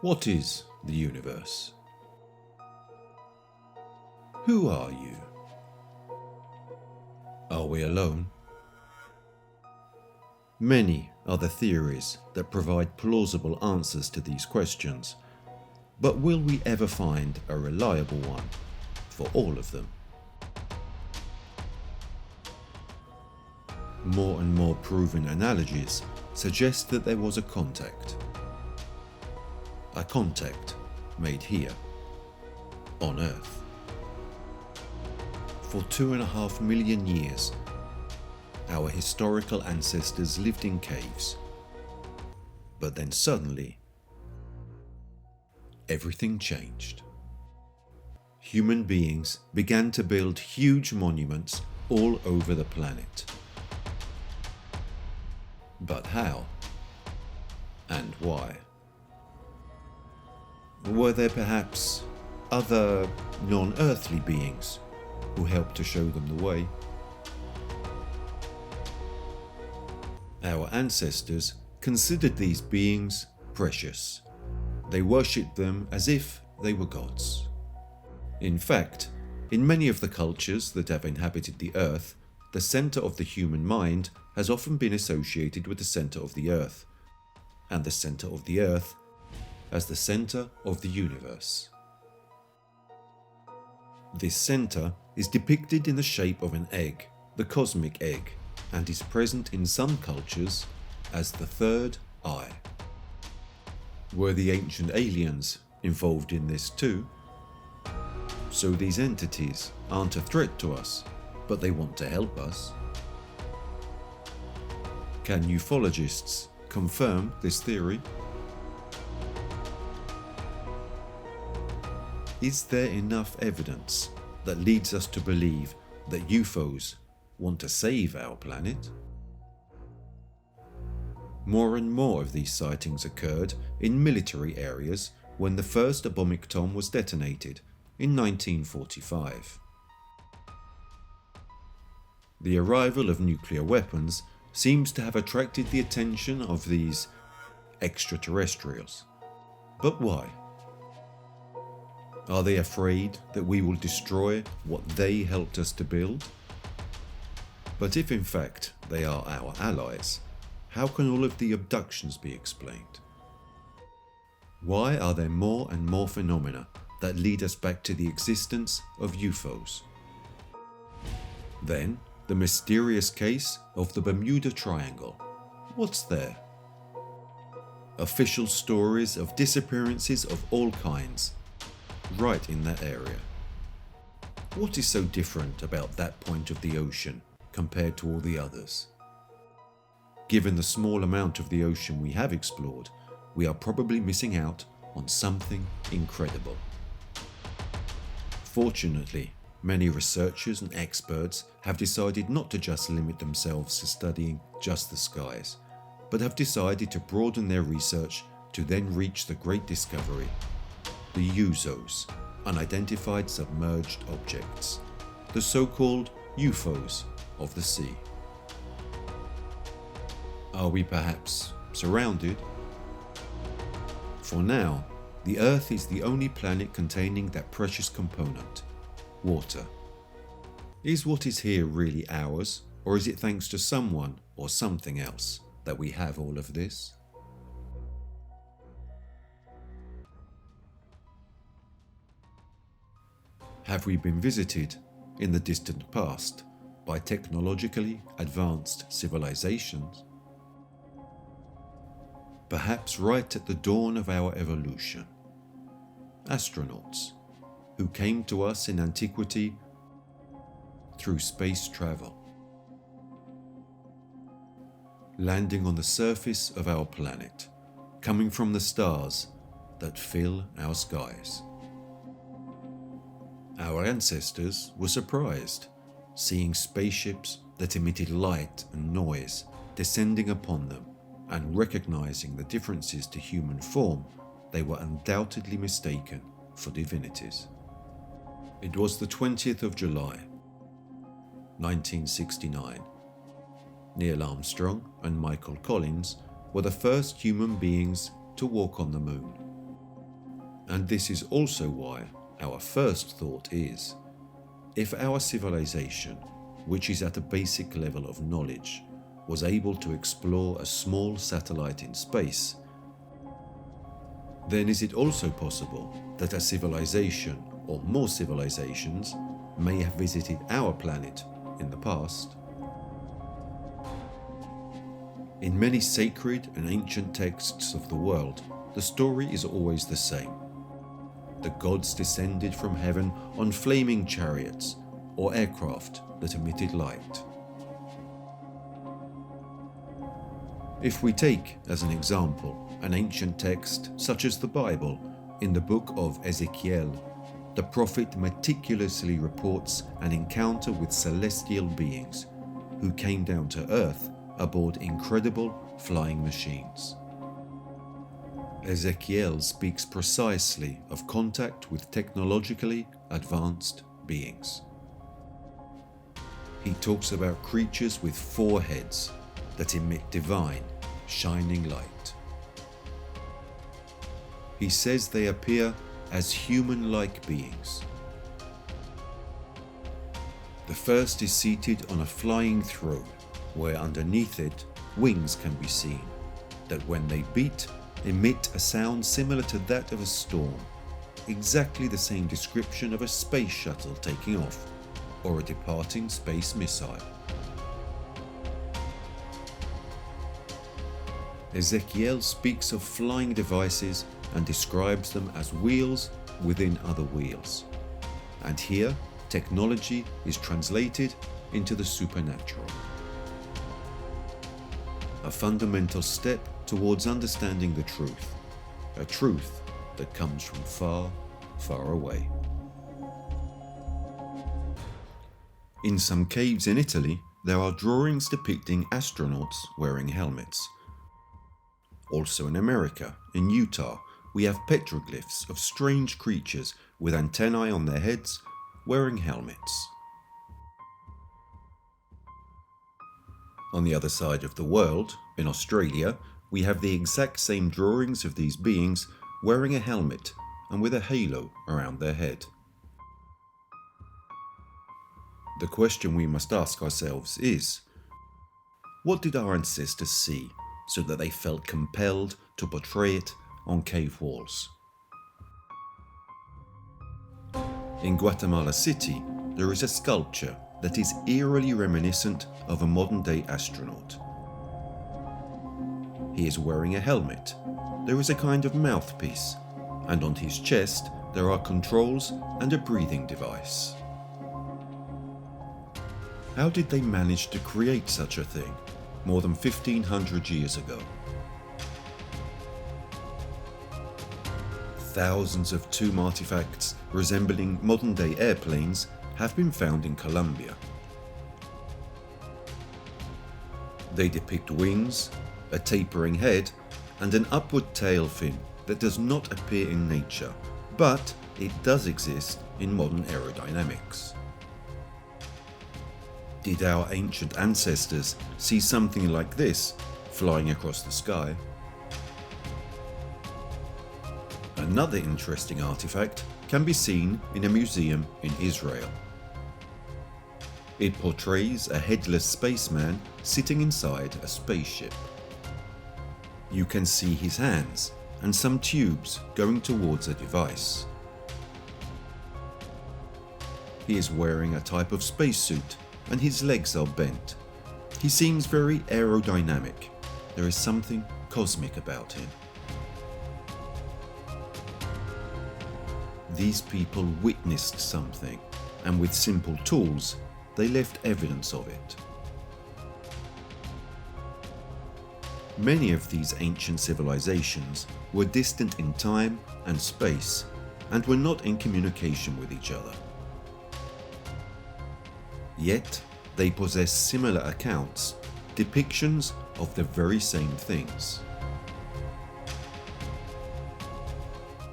What is the universe? Who are you? Are we alone? Many are the theories that provide plausible answers to these questions, but will we ever find a reliable one for all of them? More and more proven analogies suggest that there was a contact made here, on Earth. For 2.5 million years, our historical ancestors lived in caves. But then suddenly, everything changed. Human beings began to build huge monuments all over the planet. But how? And why? Were there perhaps other non-earthly beings who helped to show them the way? Our ancestors considered these beings precious. They worshipped them as if they were gods. In fact, in many of the cultures that have inhabited the Earth, the center of the human mind has often been associated with the center of the Earth, and the center of the Earth as the center of the universe. This center is depicted in the shape of an egg, the cosmic egg, and is present in some cultures as the third eye. Were the ancient aliens involved in this too? So these entities aren't a threat to us, but they want to help us. Can ufologists confirm this theory? Is there enough evidence that leads us to believe that UFOs want to save our planet? More and more of these sightings occurred in military areas when the first atomic bomb was detonated in 1945. The arrival of nuclear weapons seems to have attracted the attention of these extraterrestrials. But why? Are they afraid that we will destroy what they helped us to build? But if in fact they are our allies, how can all of the abductions be explained? Why are there more and more phenomena that lead us back to the existence of UFOs? Then, the mysterious case of the Bermuda Triangle. What's there? Official stories of disappearances of all kinds, right in that area. What is so different about that point of the ocean compared to all the others? Given the small amount of the ocean we have explored, we are probably missing out on something incredible. Fortunately, many researchers and experts have decided not to just limit themselves to studying just the skies, but have decided to broaden their research to then reach the great discovery: the USOs, unidentified submerged objects, the so-called UFOs of the sea. Are we perhaps surrounded? For now, the Earth is the only planet containing that precious component, water. Is what is here really ours, or is it thanks to someone or something else that we have all of this? Have we been visited in the distant past by technologically advanced civilizations? Perhaps right at the dawn of our evolution. Astronauts who came to us in antiquity through space travel, landing on the surface of our planet, coming from the stars that fill our skies. Our ancestors were surprised, seeing spaceships that emitted light and noise descending upon them, and recognizing the differences to human form, they were undoubtedly mistaken for divinities. It was the 20th of July, 1969. Neil Armstrong and Michael Collins were the first human beings to walk on the moon. And this is also why our first thought is, if our civilization, which is at a basic level of knowledge, was able to explore a small satellite in space, then is it also possible that a civilization or more civilizations may have visited our planet in the past? In many sacred and ancient texts of the world, the story is always the same. The gods descended from heaven on flaming chariots or aircraft that emitted light. If we take, as an example, an ancient text such as the Bible, in the book of Ezekiel, the prophet meticulously reports an encounter with celestial beings who came down to earth aboard incredible flying machines. Ezekiel speaks precisely of contact with technologically advanced beings. He talks about creatures with 4 heads that emit divine, shining light. He says they appear as human-like beings. The first is seated on a flying throne, where underneath it wings can be seen, that when they beat, emit a sound similar to that of a storm, exactly the same description of a space shuttle taking off, or a departing space missile. Ezekiel speaks of flying devices and describes them as wheels within other wheels. And here, technology is translated into the supernatural. A fundamental step towards understanding the truth, a truth that comes from far, far away. In some caves in Italy, there are drawings depicting astronauts wearing helmets. Also in America, in Utah, we have petroglyphs of strange creatures with antennae on their heads wearing helmets. On the other side of the world, in Australia, we have the exact same drawings of these beings wearing a helmet and with a halo around their head. The question we must ask ourselves is, what did our ancestors see so that they felt compelled to portray it on cave walls? In Guatemala City, there is a sculpture that is eerily reminiscent of a modern-day astronaut. He is wearing a helmet. There is a kind of mouthpiece, and on his chest there are controls and a breathing device. How did they manage to create such a thing more than 1500 years ago? Thousands of tomb artifacts resembling modern-day airplanes have been found in Colombia. They depict wings, a tapering head, and an upward tail fin that does not appear in nature, but it does exist in modern aerodynamics. Did our ancient ancestors see something like this flying across the sky? Another interesting artifact can be seen in a museum in Israel. It portrays a headless spaceman sitting inside a spaceship. You can see his hands and some tubes going towards a device. He is wearing a type of spacesuit and his legs are bent. He seems very aerodynamic. There is something cosmic about him. These people witnessed something, and with simple tools, they left evidence of it. Many of these ancient civilizations were distant in time and space, and were not in communication with each other. Yet, they possess similar accounts, depictions of the very same things.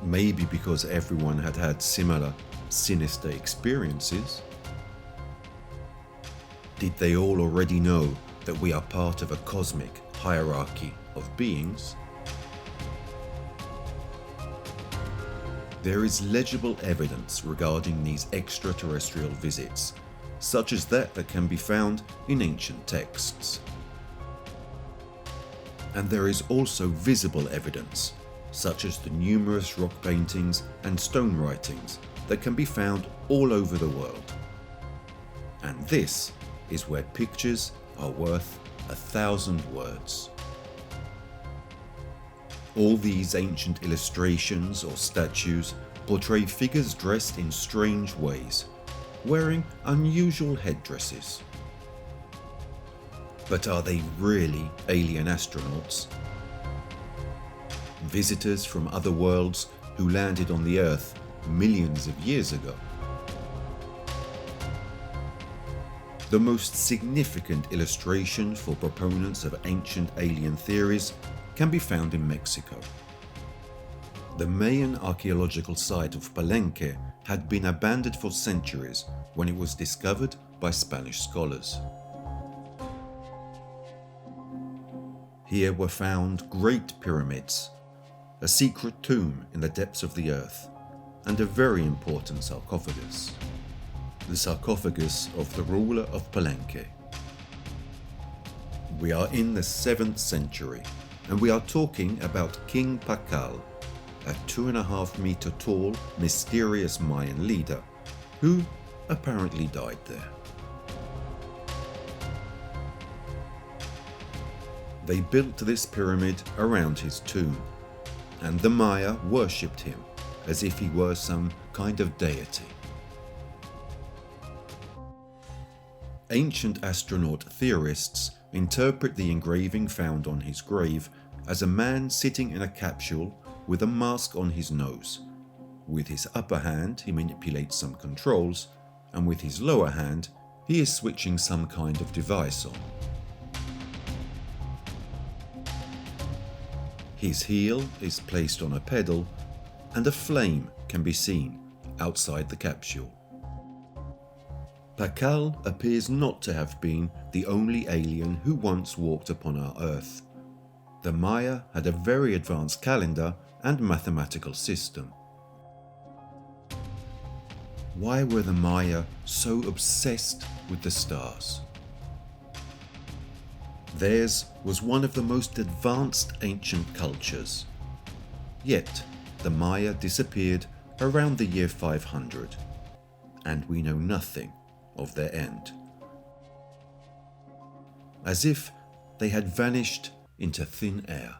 Maybe because everyone had had similar, sinister experiences. Did they all already know that we are part of a cosmic hierarchy of beings? There is legible evidence regarding these extraterrestrial visits, such as that can be found in ancient texts. And there is also visible evidence, such as the numerous rock paintings and stone writings that can be found all over the world. And this is where pictures are worth 1,000 words. All these ancient illustrations or statues portray figures dressed in strange ways, wearing unusual headdresses. But are they really alien astronauts? Visitors from other worlds who landed on the Earth millions of years ago? The most significant illustration for proponents of ancient alien theories can be found in Mexico. The Mayan archaeological site of Palenque had been abandoned for centuries when it was discovered by Spanish scholars. Here were found great pyramids, a secret tomb in the depths of the earth, and a very important sarcophagus. The sarcophagus of the ruler of Palenque. We are in the 7th century, and we are talking about King Pakal, a 2.5-meter tall, mysterious Mayan leader, who apparently died there. They built this pyramid around his tomb, and the Maya worshipped him as if he were some kind of deity. Ancient astronaut theorists interpret the engraving found on his grave as a man sitting in a capsule with a mask on his nose. With his upper hand, he manipulates some controls, and with his lower hand, he is switching some kind of device on. His heel is placed on a pedal, and a flame can be seen outside the capsule. Pakal appears not to have been the only alien who once walked upon our Earth. The Maya had a very advanced calendar and mathematical system. Why were the Maya so obsessed with the stars? Theirs was one of the most advanced ancient cultures. Yet, the Maya disappeared around the year 500, and we know nothing of their end. As if they had vanished into thin air.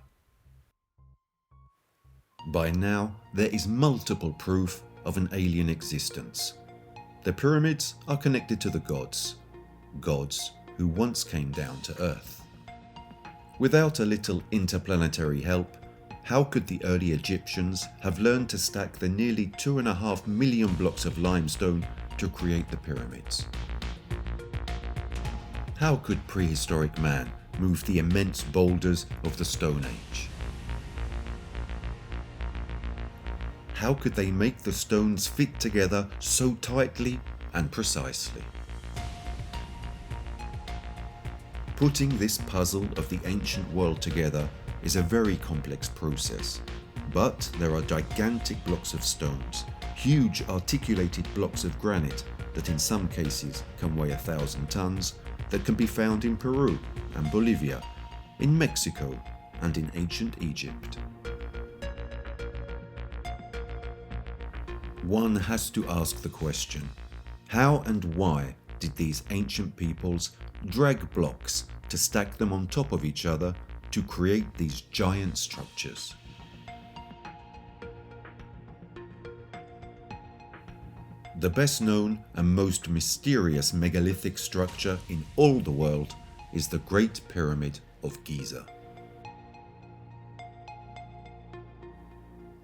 By now, there is multiple proof of an alien existence. The pyramids are connected to the gods who once came down to Earth. Without a little interplanetary help, how could the early Egyptians have learned to stack the nearly 2.5 million blocks of limestone to create the pyramids? How could prehistoric man move the immense boulders of the Stone Age? How could they make the stones fit together so tightly and precisely? Putting this puzzle of the ancient world together is a very complex process, but there are gigantic blocks of stones, huge articulated blocks of granite that in some cases can weigh 1,000 tons, that can be found in Peru and Bolivia, in Mexico and in ancient Egypt. One has to ask the question, how and why did these ancient peoples drag blocks to stack them on top of each other to create these giant structures? The best known and most mysterious megalithic structure in all the world is the Great Pyramid of Giza.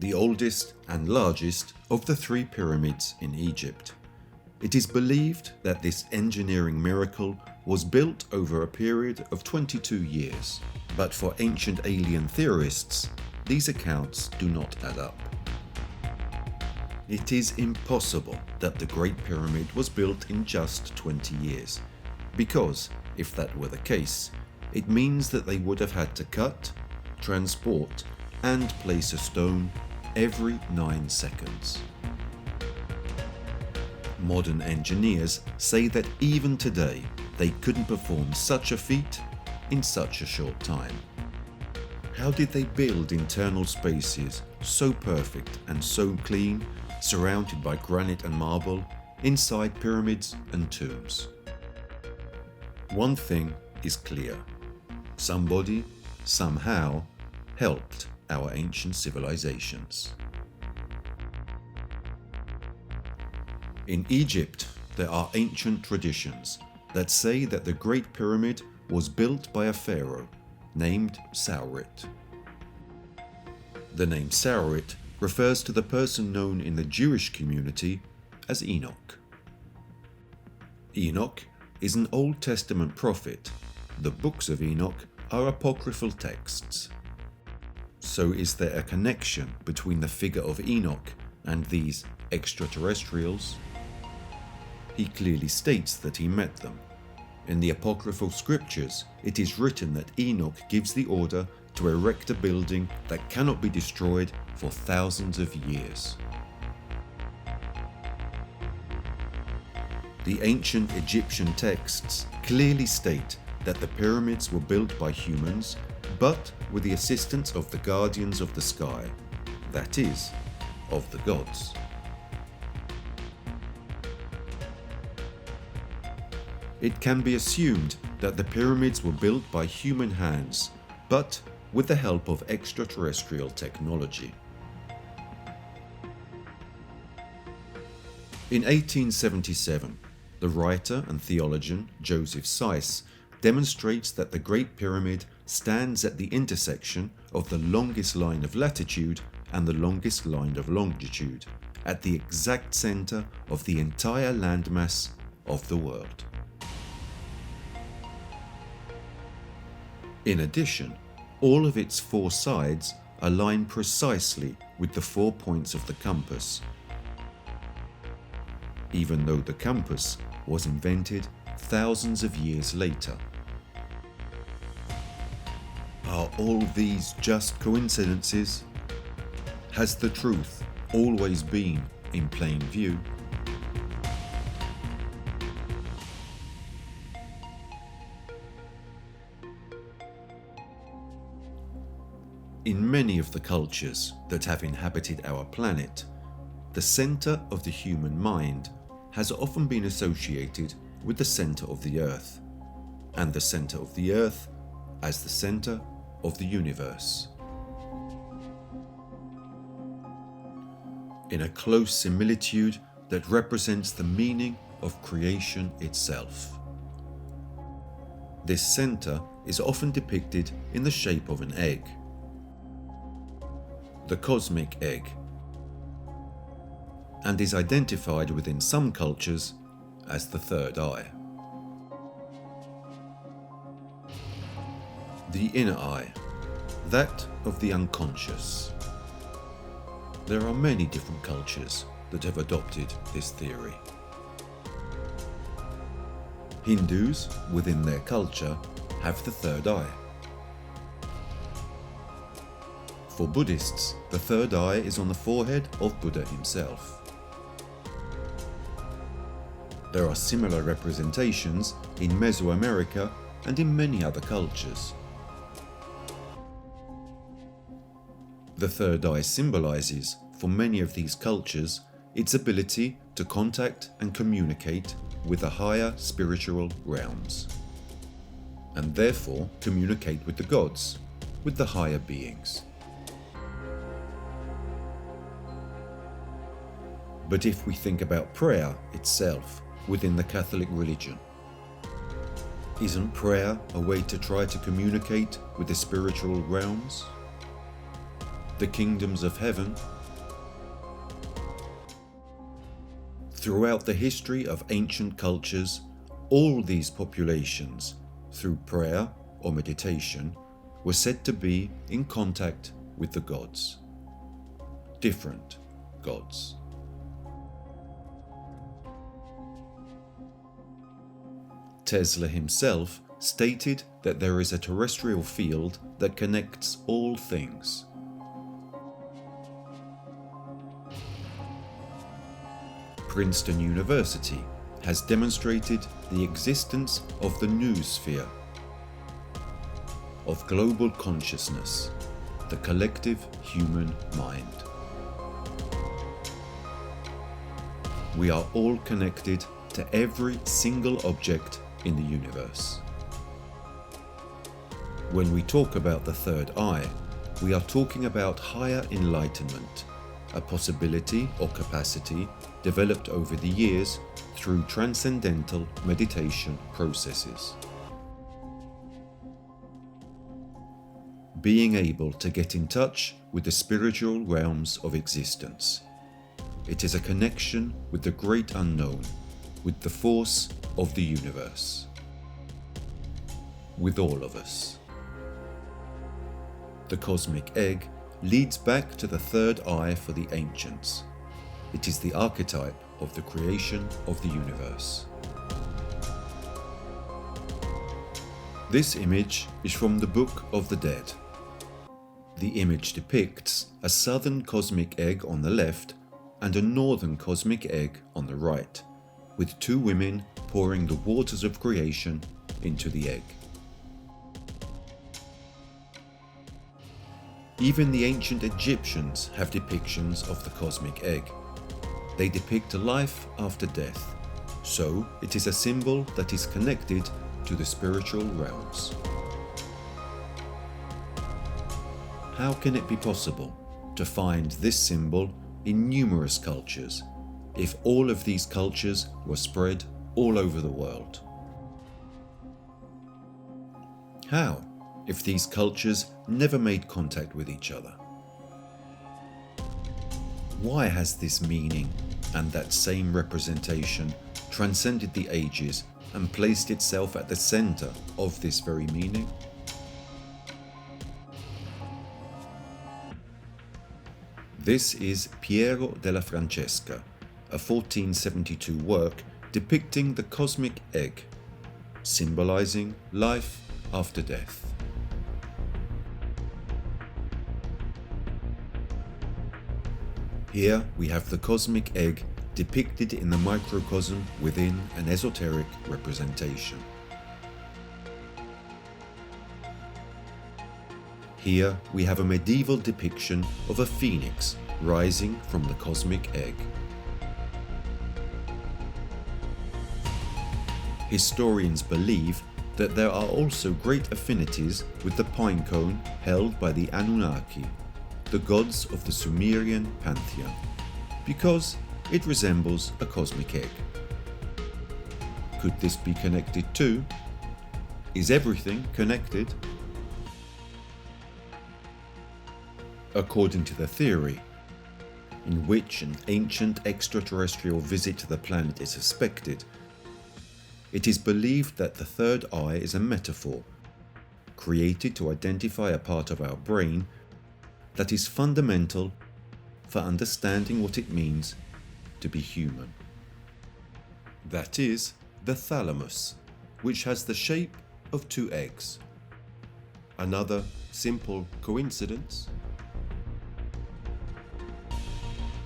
The oldest and largest of the 3 pyramids in Egypt. It is believed that this engineering miracle was built over a period of 22 years, but for ancient alien theorists, these accounts do not add up. It is impossible that the Great Pyramid was built in just 20 years, because if that were the case, it means that they would have had to cut, transport, and place a stone every 9 seconds. Modern engineers say that even today they couldn't perform such a feat in such a short time. How did they build internal spaces so perfect and so clean, surrounded by granite and marble, inside pyramids and tombs? One thing is clear: somebody, somehow, helped our ancient civilizations. In Egypt, there are ancient traditions that say that the Great Pyramid was built by a pharaoh named Saurit. The name Saurit refers to the person known in the Jewish community as Enoch. Enoch is an Old Testament prophet. The books of Enoch are apocryphal texts. So is there a connection between the figure of Enoch and these extraterrestrials? He clearly states that he met them. In the apocryphal scriptures, it is written that Enoch gives the order to erect a building that cannot be destroyed for thousands of years. The ancient Egyptian texts clearly state that the pyramids were built by humans, but with the assistance of the guardians of the sky, that is, of the gods. It can be assumed that the pyramids were built by human hands, but with the help of extraterrestrial technology. In 1877, the writer and theologian Joseph Seiss demonstrates that the Great Pyramid stands at the intersection of the longest line of latitude and the longest line of longitude, at the exact center of the entire landmass of the world. In addition, all of its 4 sides align precisely with the 4 points of the compass, even though the compass was invented thousands of years later. Are all these just coincidences? Has the truth always been in plain view? In many of the cultures that have inhabited our planet, the center of the human mind has often been associated with the center of the earth, and the center of the earth as the center of the universe. In a close similitude that represents the meaning of creation itself. This center is often depicted in the shape of an egg, the cosmic egg, and is identified within some cultures as the third eye. The inner eye, that of the unconscious. There are many different cultures that have adopted this theory. Hindus, within their culture, have the third eye. For Buddhists, the third eye is on the forehead of Buddha himself. There are similar representations in Mesoamerica and in many other cultures. The third eye symbolizes, for many of these cultures, its ability to contact and communicate with the higher spiritual realms, and therefore communicate with the gods, with the higher beings. But if we think about prayer itself within the Catholic religion, isn't prayer a way to try to communicate with the spiritual realms, the kingdoms of heaven? Throughout the history of ancient cultures, all these populations, through prayer or meditation, were said to be in contact with the gods. Different gods. Tesla himself stated that there is a terrestrial field that connects all things. Princeton University has demonstrated the existence of the noosphere, of global consciousness, the collective human mind. We are all connected to every single object in the universe. When we talk about the third eye, we are talking about higher enlightenment, a possibility or capacity developed over the years through transcendental meditation processes. Being able to get in touch with the spiritual realms of existence. It is a connection with the great unknown, with the force of the universe. With all of us. The cosmic egg leads back to the third eye for the ancients. It is the archetype of the creation of the universe. This image is from the Book of the Dead. The image depicts a southern cosmic egg on the left and a northern cosmic egg on the right, with two women pouring the waters of creation into the egg. Even the ancient Egyptians have depictions of the cosmic egg. They depict life after death, so it is a symbol that is connected to the spiritual realms. How can it be possible to find this symbol in numerous cultures if all of these cultures were spread all over the world? How, if these cultures never made contact with each other? Why has this meaning and that same representation transcended the ages and placed itself at the center of this very meaning? This is Piero della Francesca, a 1472 work depicting the cosmic egg, symbolizing life after death. Here we have the cosmic egg depicted in the microcosm within an esoteric representation. Here we have a medieval depiction of a phoenix rising from the cosmic egg. Historians believe that there are also great affinities with the pine cone held by the Anunnaki, the gods of the Sumerian pantheon, because it resembles a cosmic egg. Could this be connected too? Is everything connected? According to the theory, in which an ancient extraterrestrial visit to the planet is suspected, it is believed that the third eye is a metaphor, created to identify a part of our brain that is fundamental for understanding what it means to be human. That is, the thalamus, which has the shape of two eggs. Another simple coincidence?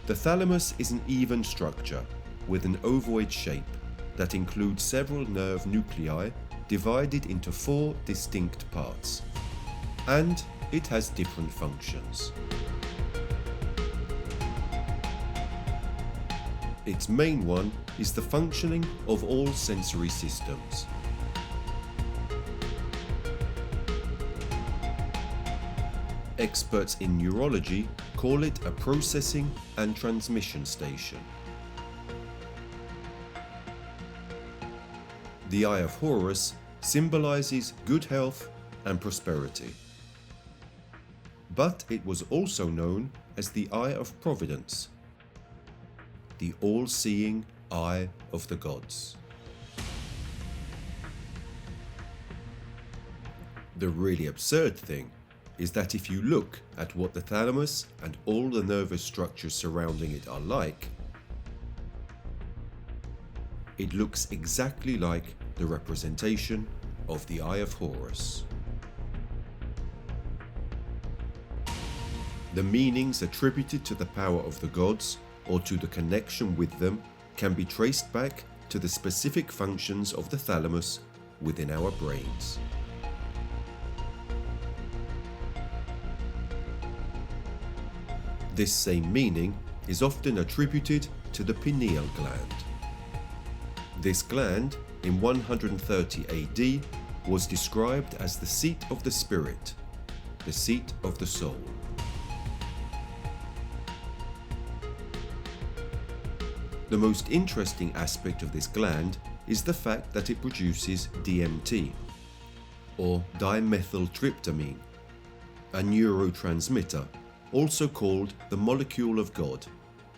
The thalamus is an even structure with an ovoid shape that includes several nerve nuclei divided into 4 distinct parts, and it has different functions. Its main one is the functioning of all sensory systems. Experts in neurology call it a processing and transmission station. The Eye of Horus symbolizes good health and prosperity. But it was also known as the Eye of Providence, the all-seeing eye of the gods. The really absurd thing is that if you look at what the thalamus and all the nervous structures surrounding it are like, it looks exactly like the representation of the Eye of Horus. The meanings attributed to the power of the gods or to the connection with them can be traced back to the specific functions of the thalamus within our brains. This same meaning is often attributed to the pineal gland. This gland, in 130 AD, was described as the seat of the spirit, the seat of the soul. The most interesting aspect of this gland is the fact that it produces DMT, or dimethyltryptamine, a neurotransmitter, also called the molecule of God,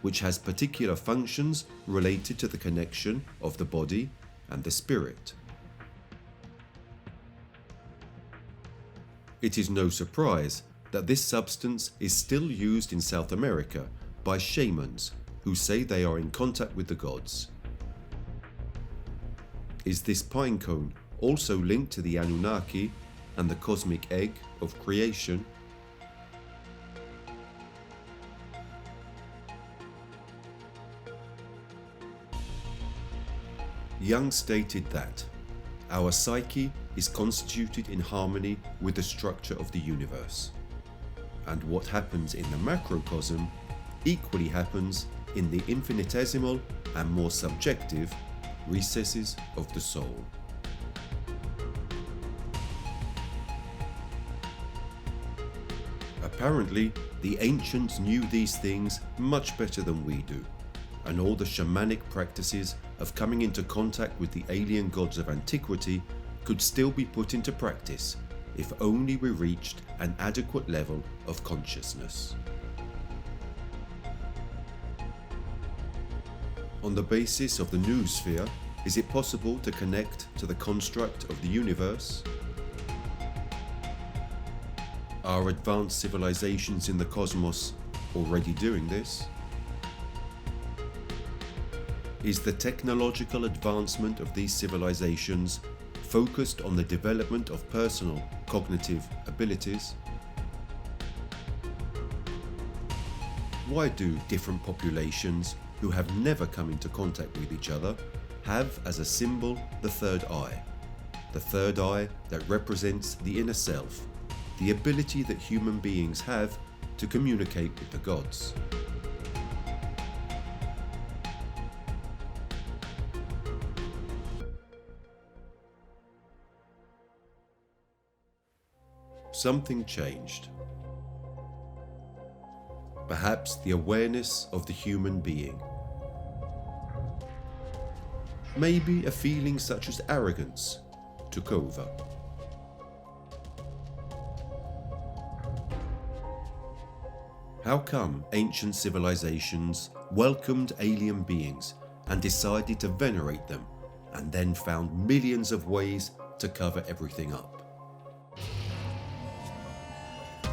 which has particular functions related to the connection of the body and the spirit. It is no surprise that this substance is still used in South America by shamans who say they are in contact with the gods. Is this pine cone also linked to the Anunnaki and the cosmic egg of creation? Jung stated that our psyche is constituted in harmony with the structure of the universe, and what happens in the macrocosm equally happens in the infinitesimal and more subjective recesses of the soul. Apparently, the ancients knew these things much better than we do, and all the shamanic practices of coming into contact with the alien gods of antiquity could still be put into practice if only we reached an adequate level of consciousness. On the basis of the noosphere, is it possible to connect to the construct of the universe? Are advanced civilizations in the cosmos already doing this? Is the technological advancement of these civilizations focused on the development of personal cognitive abilities? Why do different populations who have never come into contact with each other have as a symbol the third eye that represents the inner self, the ability that human beings have to communicate with the gods? Something changed. Perhaps the awareness of the human being. Maybe a feeling such as arrogance took over. How come ancient civilizations welcomed alien beings and decided to venerate them, and then found millions of ways to cover everything up?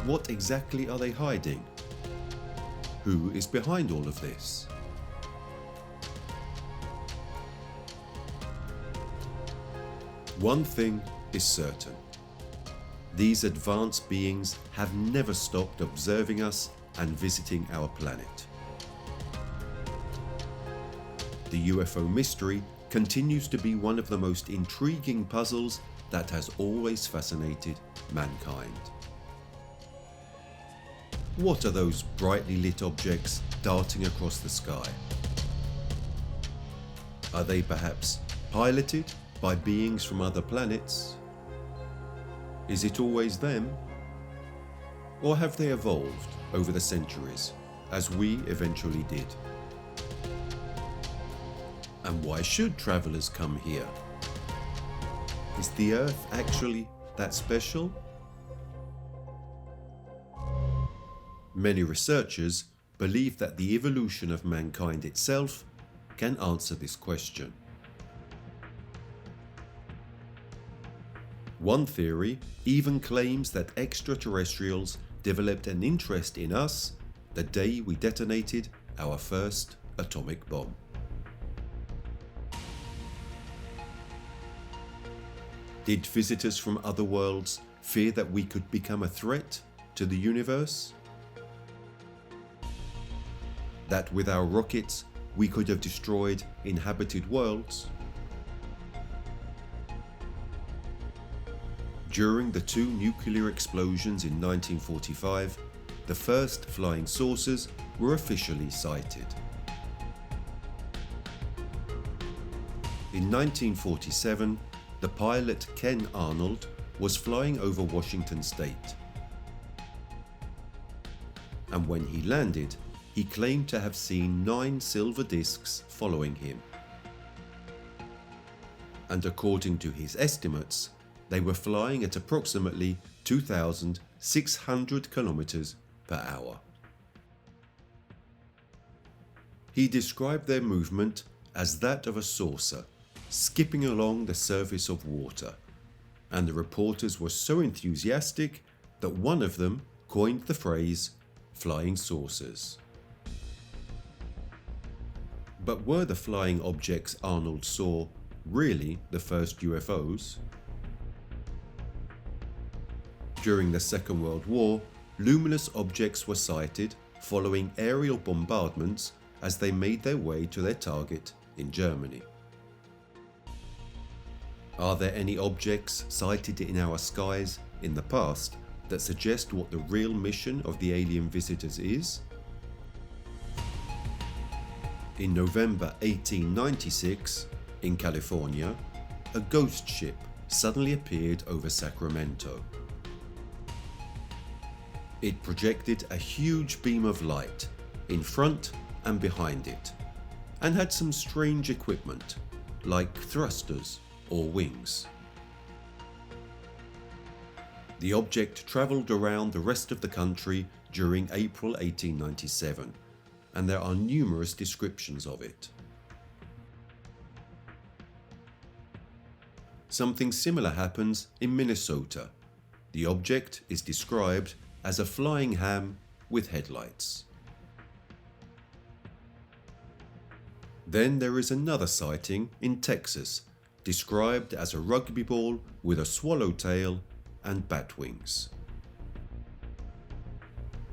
What exactly are they hiding? Who is behind all of this? One thing is certain. These advanced beings have never stopped observing us and visiting our planet. The UFO mystery continues to be one of the most intriguing puzzles that has always fascinated mankind. What are those brightly lit objects darting across the sky? Are they perhaps piloted by beings from other planets? Is it always them? Or have they evolved over the centuries, as we eventually did? And why should travelers come here? Is the Earth actually that special? Many researchers believe that the evolution of mankind itself can answer this question. One theory even claims that extraterrestrials developed an interest in us the day we detonated our first atomic bomb. Did visitors from other worlds fear that we could become a threat to the universe? That with our rockets we could have destroyed inhabited worlds? During the two nuclear explosions in 1945, the first flying saucers were officially sighted. In 1947, the pilot Ken Arnold was flying over Washington state. And when he landed, he claimed to have seen 9 silver discs following him. And according to his estimates, they were flying at approximately 2,600 kilometers per hour. He described their movement as that of a saucer skipping along the surface of water, and the reporters were so enthusiastic that one of them coined the phrase flying saucers. But were the flying objects Arnold saw really the first UFOs? During the Second World War, luminous objects were sighted following aerial bombardments as they made their way to their target in Germany. Are there any objects sighted in our skies in the past that suggest what the real mission of the alien visitors is? In November 1896, in California, a ghost ship suddenly appeared over Sacramento. It projected a huge beam of light in front and behind it, and had some strange equipment, like thrusters or wings. The object travelled around the rest of the country during April 1897, and there are numerous descriptions of it. Something similar happens in Minnesota. The object is described as a flying ham with headlights. Then there is another sighting in Texas, described as a rugby ball with a swallowtail and bat wings.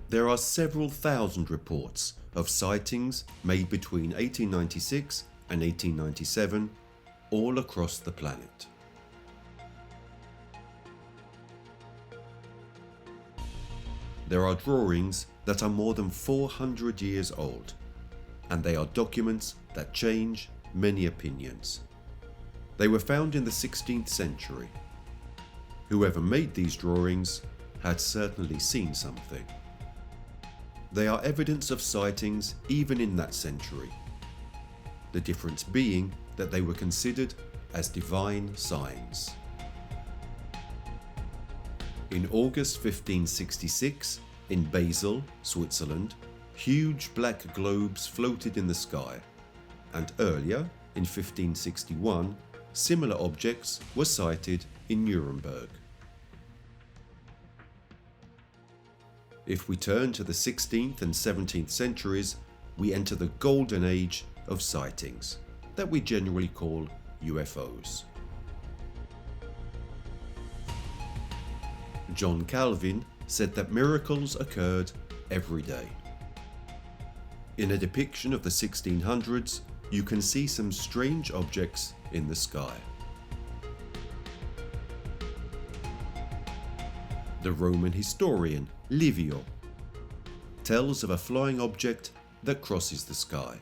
There are several thousand reports of sightings made between 1896 and 1897 all across the planet. There are drawings that are more than 400 years old, and they are documents that change many opinions. They were found in the 16th century. Whoever made these drawings had certainly seen something. They are evidence of sightings even in that century, the difference being that they were considered as divine signs. In August 1566, in Basel, Switzerland, huge black globes floated in the sky, and earlier, in 1561, similar objects were sighted in Nuremberg. If we turn to the 16th and 17th centuries, we enter the golden age of sightings that we generally call UFOs. John Calvin said that miracles occurred every day. In a depiction of the 1600s, you can see some strange objects in the sky. The Roman historian Livio tells of a flying object that crosses the sky.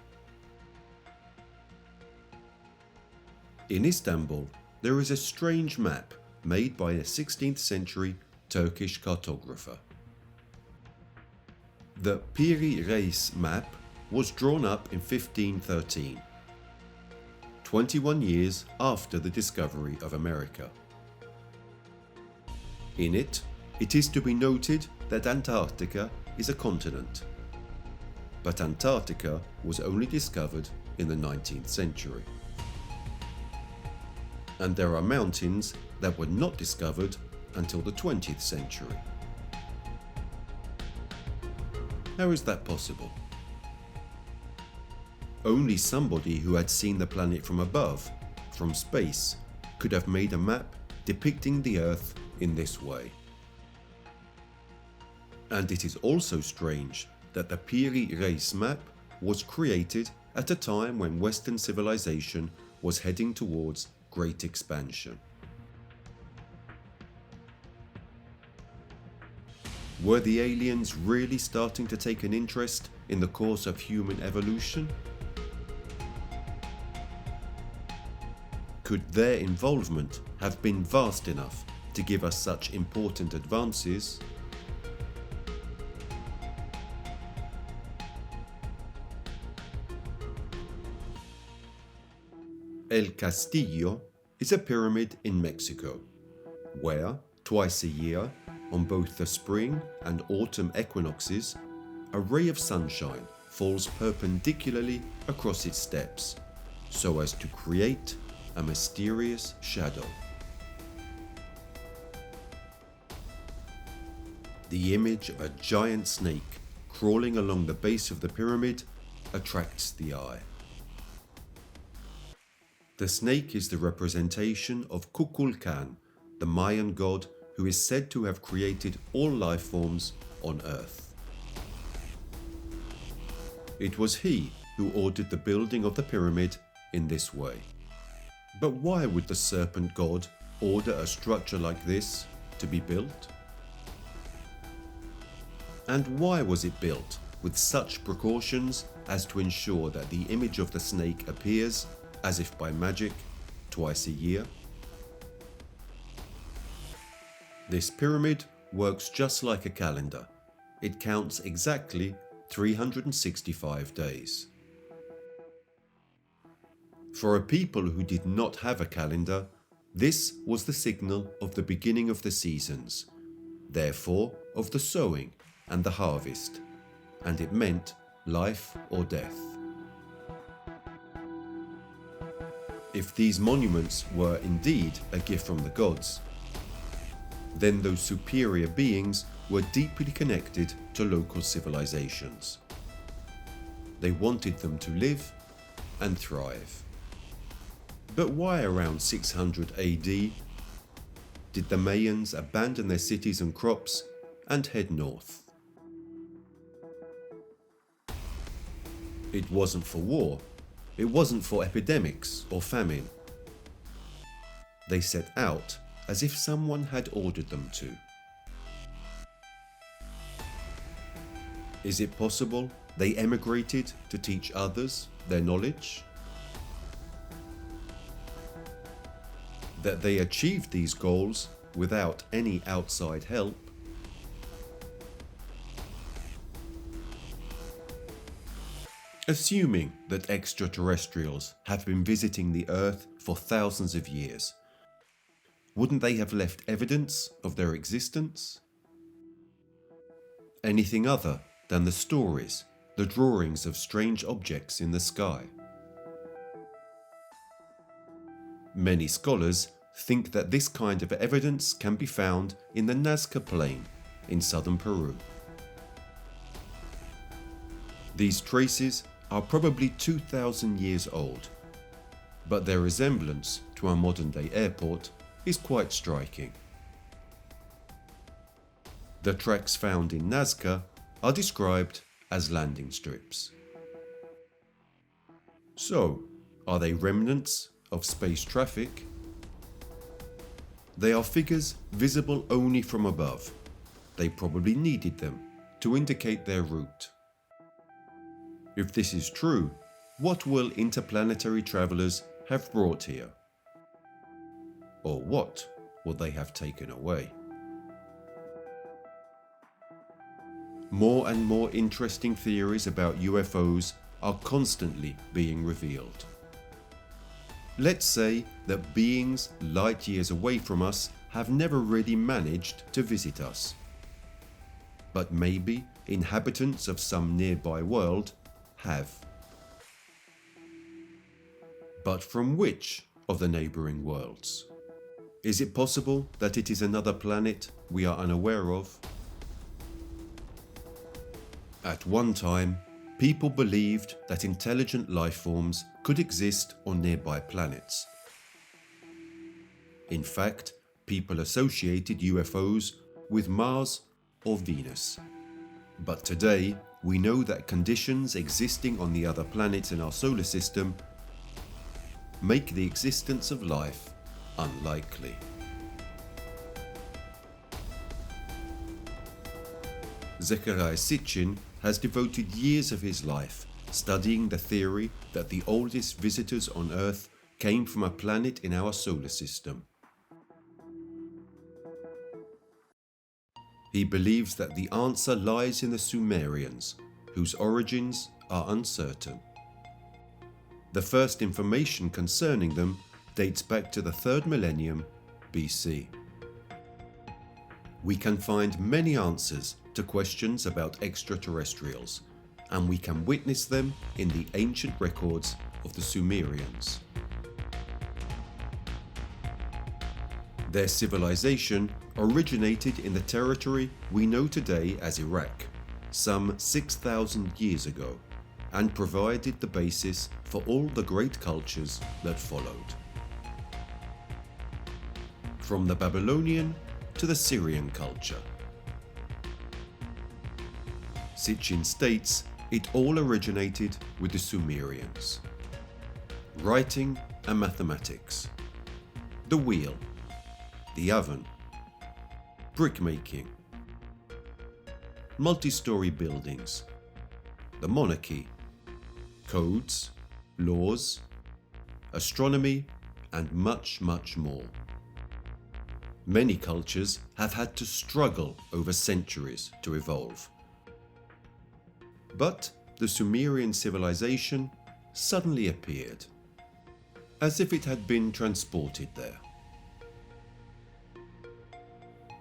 In Istanbul, there is a strange map made by a 16th century Turkish cartographer. The Piri Reis map was drawn up in 1513, 21 years after the discovery of America. In it, it is to be noted that Antarctica is a continent, but Antarctica was only discovered in the 19th century. And there are mountains that were not discovered until the 20th century. How is that possible? Only somebody who had seen the planet from above, from space, could have made a map depicting the Earth in this way. And it is also strange that the Piri Reis map was created at a time when Western civilization was heading towards great expansion. Were the aliens really starting to take an interest in the course of human evolution? Could their involvement have been vast enough to give us such important advances? El Castillo is a pyramid in Mexico, where, twice a year, on both the spring and autumn equinoxes, a ray of sunshine falls perpendicularly across its steps, so as to create a mysterious shadow. The image of a giant snake crawling along the base of the pyramid attracts the eye. The snake is the representation of Kukulkan, the Mayan god who is said to have created all life forms on Earth. It was he who ordered the building of the pyramid in this way. But why would the serpent god order a structure like this to be built? And why was it built with such precautions as to ensure that the image of the snake appears, as if by magic, twice a year? This pyramid works just like a calendar. It counts exactly 365 days. For a people who did not have a calendar, this was the signal of the beginning of the seasons, therefore of the sowing and the harvest, and it meant life or death. If these monuments were indeed a gift from the gods, then those superior beings were deeply connected to local civilizations. They wanted them to live and thrive. But why around 600 AD did the Mayans abandon their cities and crops and head north? It wasn't for war. It wasn't for epidemics or famine. They set out as if someone had ordered them to. Is it possible they emigrated to teach others their knowledge? That they achieved these goals without any outside help? Assuming that extraterrestrials have been visiting the Earth for thousands of years, wouldn't they have left evidence of their existence? Anything other than the stories, the drawings of strange objects in the sky? Many scholars think that this kind of evidence can be found in the Nazca Plain in southern Peru. These traces are probably 2,000 years old, but their resemblance to a modern-day airport is quite striking. The tracks found in Nazca are described as landing strips. So, are they remnants of space traffic? They are figures visible only from above. They probably needed them to indicate their route. If this is true, what will interplanetary travelers have brought here? Or what will they have taken away? More and more interesting theories about UFOs are constantly being revealed. Let's say that beings light years away from us have never really managed to visit us. But maybe inhabitants of some nearby world have. But from which of the neighboring worlds? Is it possible that it is another planet we are unaware of? At one time, people believed that intelligent life forms could exist on nearby planets. In fact, people associated UFOs with Mars or Venus. But today, we know that conditions existing on the other planets in our solar system make the existence of life unlikely. Zecharia Sitchin has devoted years of his life studying the theory that the oldest visitors on Earth came from a planet in our solar system. He believes that the answer lies in the Sumerians, whose origins are uncertain. The first information concerning them dates back to the 3rd millennium BC. We can find many answers to questions about extraterrestrials, and we can witness them in the ancient records of the Sumerians. Their civilization originated in the territory we know today as Iraq, some 6,000 years ago, and provided the basis for all the great cultures that followed. From the Babylonian to the Syrian culture. Sitchin states it all originated with the Sumerians. Writing and mathematics, the wheel, the oven, brickmaking, multi-story buildings, the monarchy, codes, laws, astronomy, and much, much more. Many cultures have had to struggle over centuries to evolve. But the Sumerian civilization suddenly appeared, as if it had been transported there.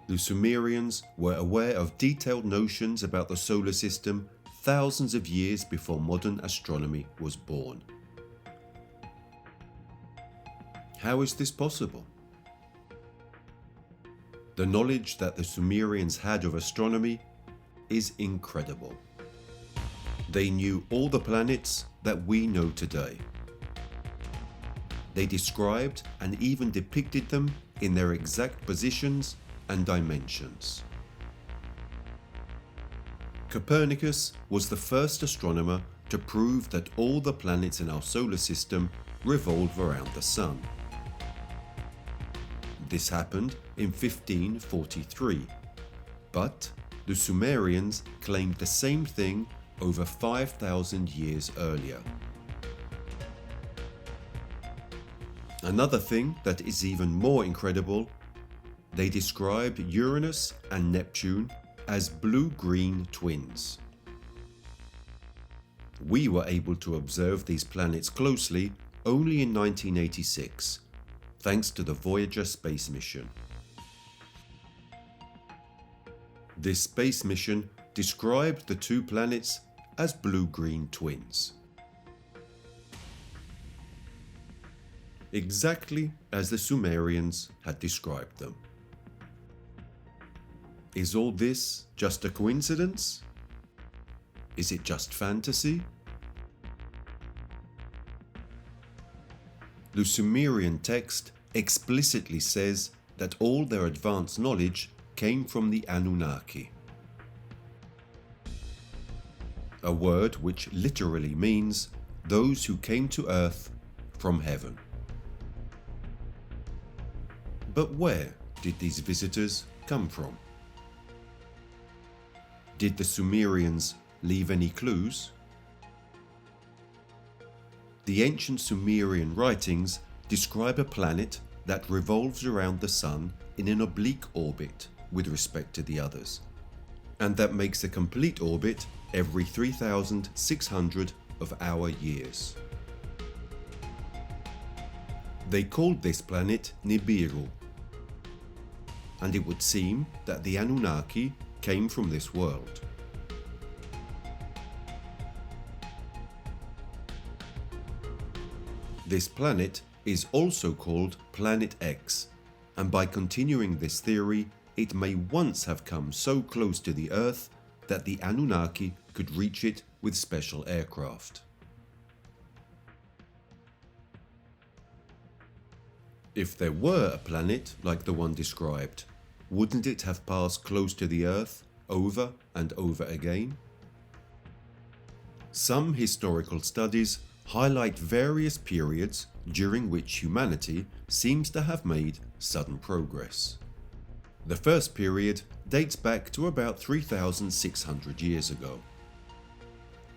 The Sumerians were aware of detailed notions about the solar system thousands of years before modern astronomy was born. How is this possible? The knowledge that the Sumerians had of astronomy is incredible. They knew all the planets that we know today. They described and even depicted them in their exact positions and dimensions. Copernicus was the first astronomer to prove that all the planets in our solar system revolve around the Sun. This happened in 1543, but the Sumerians claimed the same thing over 5,000 years earlier. Another thing that is even more incredible, they described Uranus and Neptune as blue-green twins. We were able to observe these planets closely only in 1986, thanks to the Voyager space mission. This space mission described the two planets as blue-green twins. Exactly as the Sumerians had described them. Is all this just a coincidence? Is it just fantasy? The Sumerian text explicitly says that all their advanced knowledge came from the Anunnaki, a word which literally means those who came to Earth from heaven. But where did these visitors come from? Did the Sumerians leave any clues? The ancient Sumerian writings describe a planet that revolves around the Sun in an oblique orbit with respect to the others, and that makes a complete orbit every 3,600 of our years. They called this planet Nibiru, and it would seem that the Anunnaki came from this world. This planet is also called Planet X, and by continuing this theory, it may once have come so close to the Earth that the Anunnaki could reach it with special aircraft. If there were a planet like the one described, wouldn't it have passed close to the Earth over and over again? Some historical studies highlight various periods during which humanity seems to have made sudden progress. The first period dates back to about 3,600 years ago.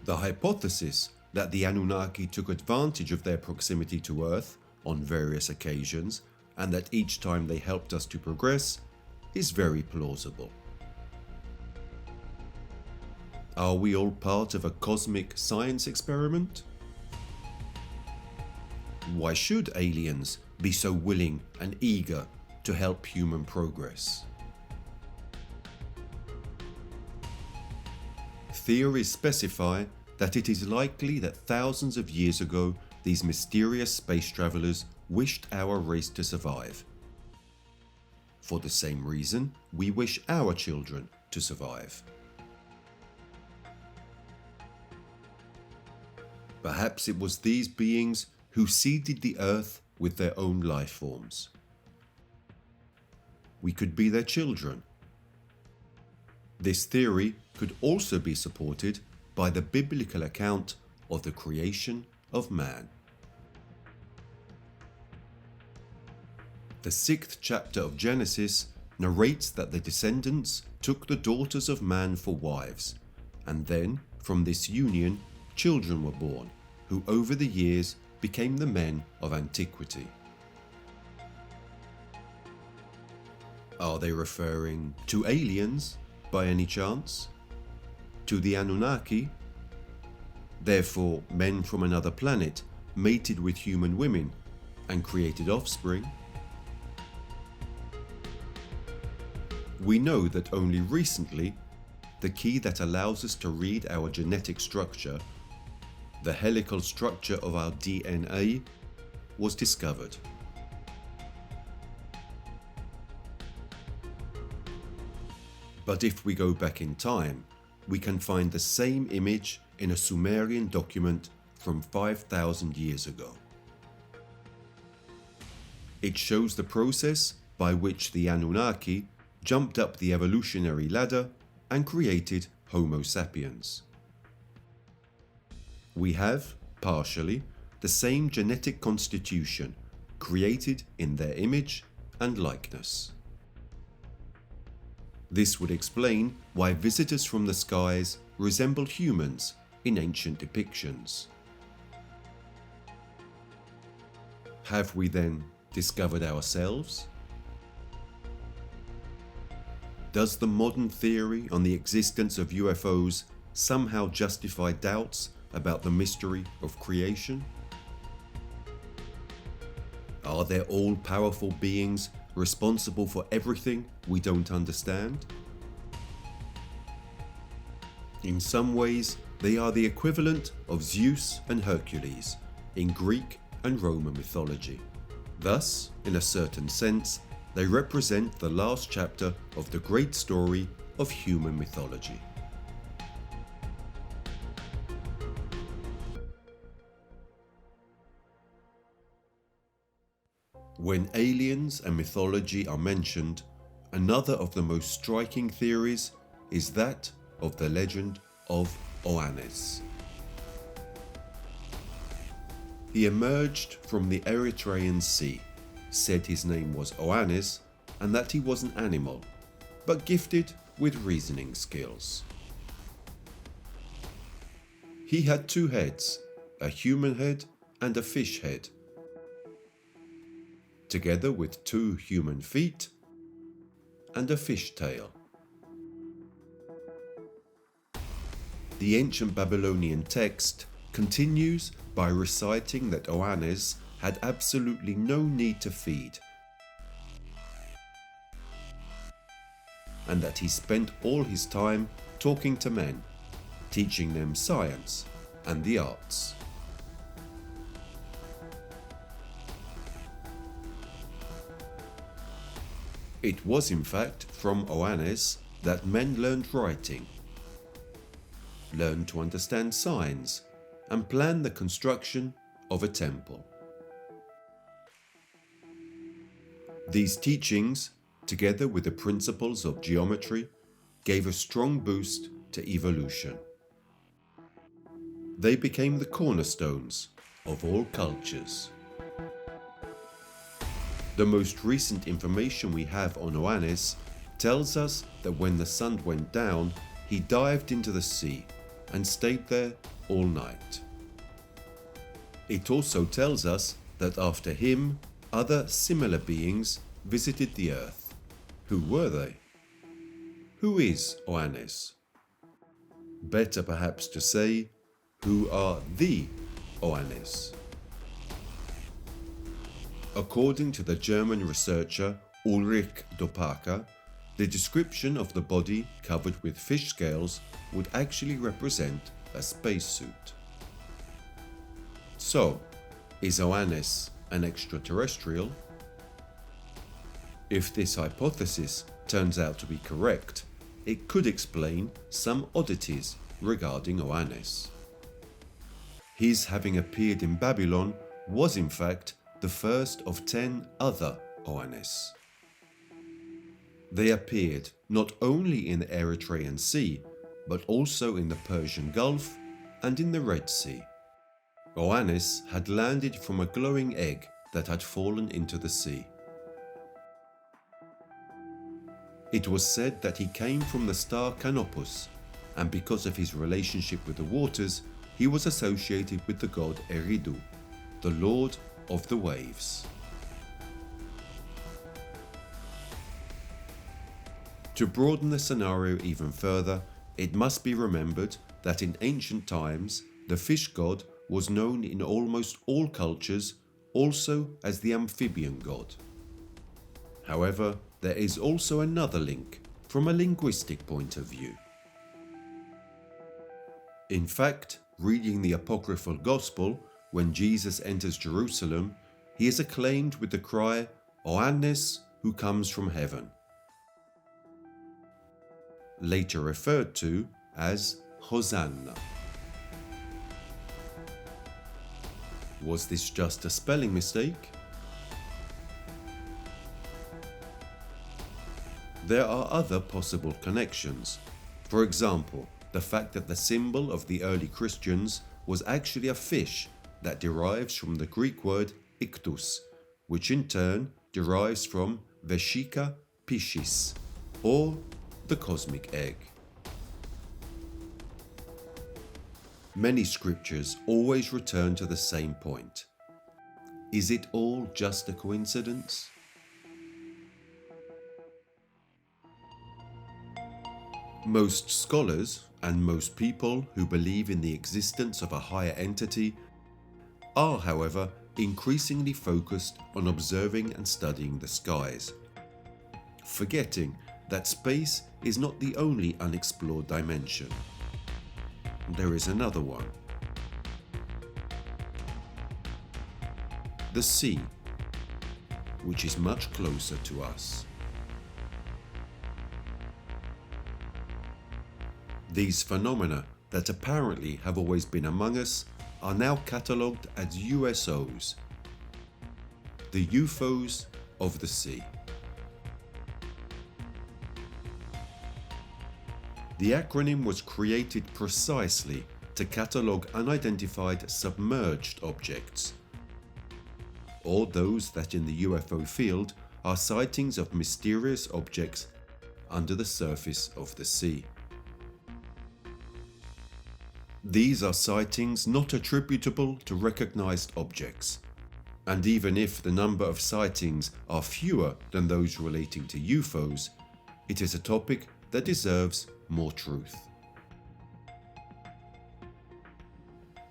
The hypothesis that the Anunnaki took advantage of their proximity to Earth on various occasions and that each time they helped us to progress is very plausible. Are we all part of a cosmic science experiment? Why should aliens be so willing and eager to help human progress? Theories specify that it is likely that thousands of years ago these mysterious space travelers wished our race to survive. For the same reason, we wish our children to survive. Perhaps it was these beings who seeded the Earth with their own life forms. We could be their children. This theory could also be supported by the biblical account of the creation of man. The 6th chapter of Genesis narrates that the descendants took the daughters of man for wives, and then from this union children were born, who over the years became the men of antiquity. Are they referring to aliens by any chance? To the Anunnaki? Therefore, men from another planet mated with human women and created offspring? We know that only recently, the key that allows us to read our genetic structure, the helical structure of our DNA, was discovered. But if we go back in time, we can find the same image in a Sumerian document from 5,000 years ago. It shows the process by which the Anunnaki jumped up the evolutionary ladder and created Homo sapiens. We have, partially, the same genetic constitution, created in their image and likeness. This would explain why visitors from the skies resemble humans in ancient depictions. Have we then discovered ourselves? Does the modern theory on the existence of UFOs somehow justify doubts about the mystery of creation? Are there all-powerful beings responsible for everything we don't understand? In some ways, they are the equivalent of Zeus and Hercules in Greek and Roman mythology. Thus, in a certain sense, they represent the last chapter of the great story of human mythology. When aliens and mythology are mentioned, another of the most striking theories is that of the legend of Oannes. He emerged from the Eritrean Sea, said his name was Oannes, and that he was an animal, but gifted with reasoning skills. He had 2 heads, a human head and a fish head, together with 2 human feet and a fish tail. The ancient Babylonian text continues by reciting that Oannes had absolutely no need to feed, and that he spent all his time talking to men, teaching them science and the arts. It was in fact from Oannes that men learned writing, learned to understand signs, and planned the construction of a temple. These teachings, together with the principles of geometry, gave a strong boost to evolution. they became the cornerstones of all cultures. The most recent information we have on Oannes tells us that when the sun went down, he dived into the sea and stayed there all night. It also tells us that after him, other similar beings visited the earth. Who were they? Who is Oannes? Better perhaps to say, who are the Oannes? According to the German researcher Ulrich Dopaka, the description of the body covered with fish scales would actually represent a spacesuit. So, is Oannes an extraterrestrial? If this hypothesis turns out to be correct, it could explain some oddities regarding Oannes. His having appeared in Babylon was in fact the first of 10 other Oannes. They appeared not only in the Eritrean Sea, but also in the Persian Gulf and in the Red Sea. Oannes had landed from a glowing egg that had fallen into the sea. It was said that he came from the star Canopus, and because of his relationship with the waters, he was associated with the god Eridu, the lord of the waves. To broaden the scenario even further, it must be remembered that in ancient times, the fish god was known in almost all cultures also as the amphibian god. However, there is also another link from a linguistic point of view. In fact, reading the apocryphal gospel, when Jesus enters Jerusalem, he is acclaimed with the cry, "Oannes, who comes from heaven," later referred to as Hosanna. Was this just a spelling mistake? There are other possible connections. For example, the fact that the symbol of the early Christians was actually a fish that derives from the Greek word iktus, which in turn derives from Vesica Piscis, or the cosmic egg. Many scriptures always return to the same point. Is it all just a coincidence? Most scholars and most people who believe in the existence of a higher entity are, however, increasingly focused on observing and studying the skies, forgetting that space is not the only unexplored dimension. There is another one. The sea, which is much closer to us. These phenomena that apparently have always been among us are now catalogued as USOs, the UFOs of the sea. The acronym was created precisely to catalogue unidentified submerged objects, or those that in the UFO field are sightings of mysterious objects under the surface of the sea. These are sightings not attributable to recognized objects, and even if the number of sightings are fewer than those relating to UFOs, it is a topic that deserves more truth.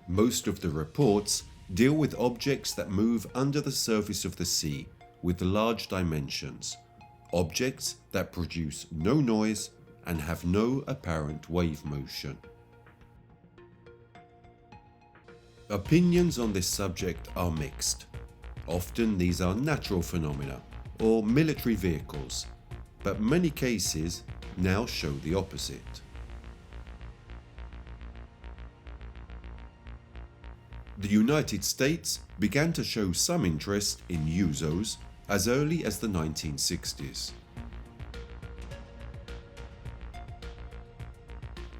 Most of the reports deal with objects that move under the surface of the sea with large dimensions, objects that produce no noise and have no apparent wave motion. Opinions on this subject are mixed. Often these are natural phenomena or military vehicles, but many cases now show the opposite. The United States began to show some interest in USOs as early as the 1960s.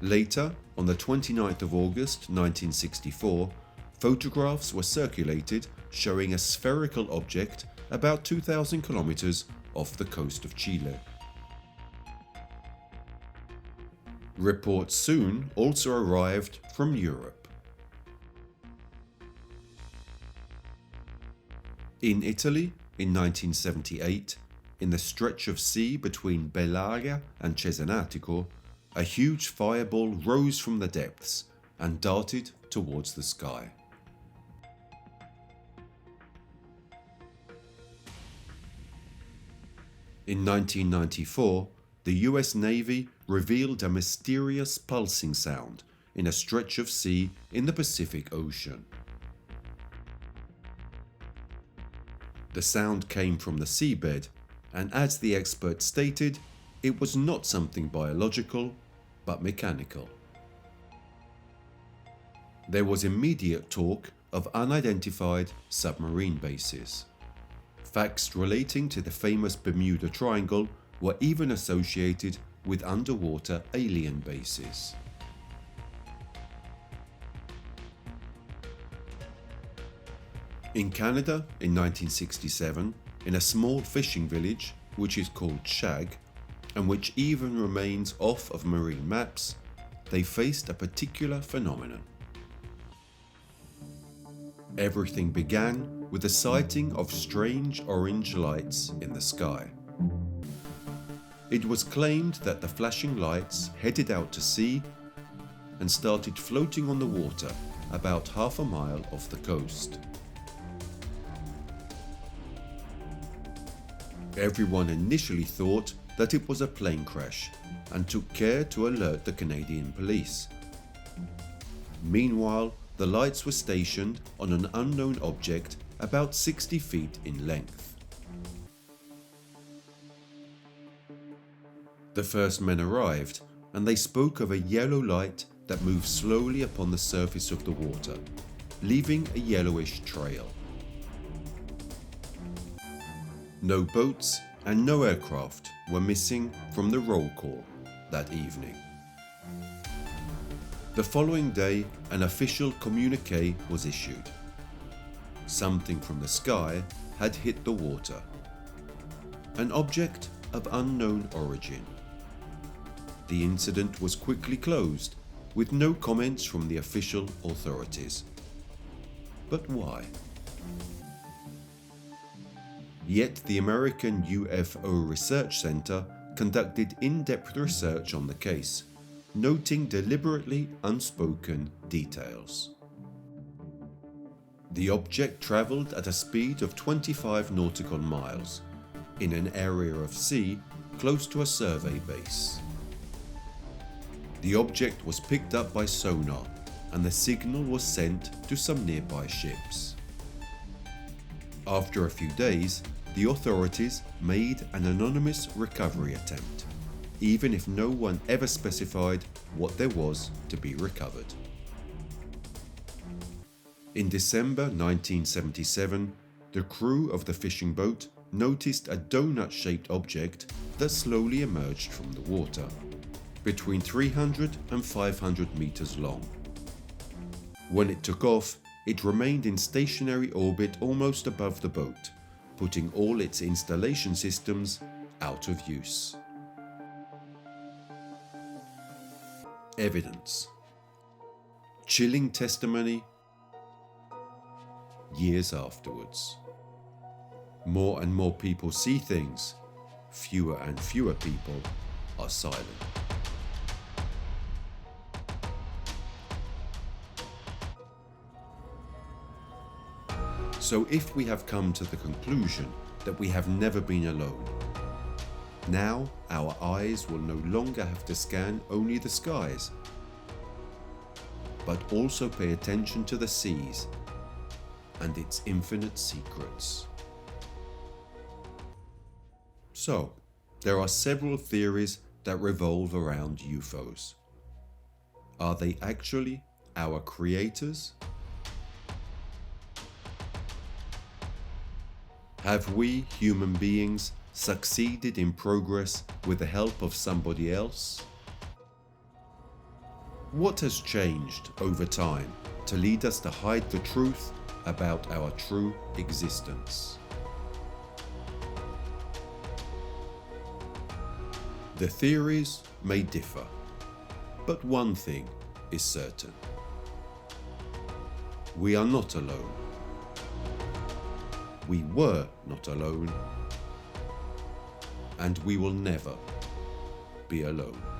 Later, on the 29th of August 1964, photographs were circulated showing a spherical object about 2,000 kilometers off the coast of Chile. Reports soon also arrived from Europe. In Italy, in 1978, in the stretch of sea between Bellaria and Cesenatico, a huge fireball rose from the depths and darted towards the sky. In 1994, the US Navy revealed a mysterious pulsing sound in a stretch of sea in the Pacific Ocean. The sound came from the seabed, and as the expert stated, it was not something biological, but mechanical. There was immediate talk of unidentified submarine bases. Facts relating to the famous Bermuda Triangle were even associated with underwater alien bases. In Canada, in 1967, in a small fishing village which is called Shag, and which even remains off of marine maps, they faced a particular phenomenon. Everything began with the sighting of strange orange lights in the sky. It was claimed that the flashing lights headed out to sea and started floating on the water about half a mile off the coast. Everyone initially thought that it was a plane crash and took care to alert the Canadian police. Meanwhile, the lights were stationed on an unknown object about 60 feet in length. The first men arrived, and they spoke of a yellow light that moved slowly upon the surface of the water, leaving a yellowish trail. No boats and no aircraft were missing from the roll call that evening. The following day, an official communiqué was issued. Something from the sky had hit the water. An object of unknown origin. The incident was quickly closed, with no comments from the official authorities. But why? Yet the American UFO Research Center conducted in-depth research on the case, noting deliberately unspoken details. The object traveled at a speed of 25 nautical miles, in an area of sea close to a survey base. The object was picked up by sonar, and the signal was sent to some nearby ships. After a few days, the authorities made an anonymous recovery attempt, even if no one ever specified what there was to be recovered. In December 1977, the crew of the fishing boat noticed a donut-shaped object that slowly emerged from the water, between 300 and 500 meters long. When it took off, it remained in stationary orbit almost above the boat, putting all its installation systems out of use. Evidence. Chilling testimony years afterwards. More and more people see things, fewer and fewer people are silent. So if we have come to the conclusion that we have never been alone, now our eyes will no longer have to scan only the skies, but also pay attention to the seas and its infinite secrets. So, there are several theories that revolve around UFOs. Are they actually our creators? Have we, human beings, succeeded in progress with the help of somebody else? What has changed over time to lead us to hide the truth about our true existence? The theories may differ, but one thing is certain. We are not alone. We were not alone, and we will never be alone.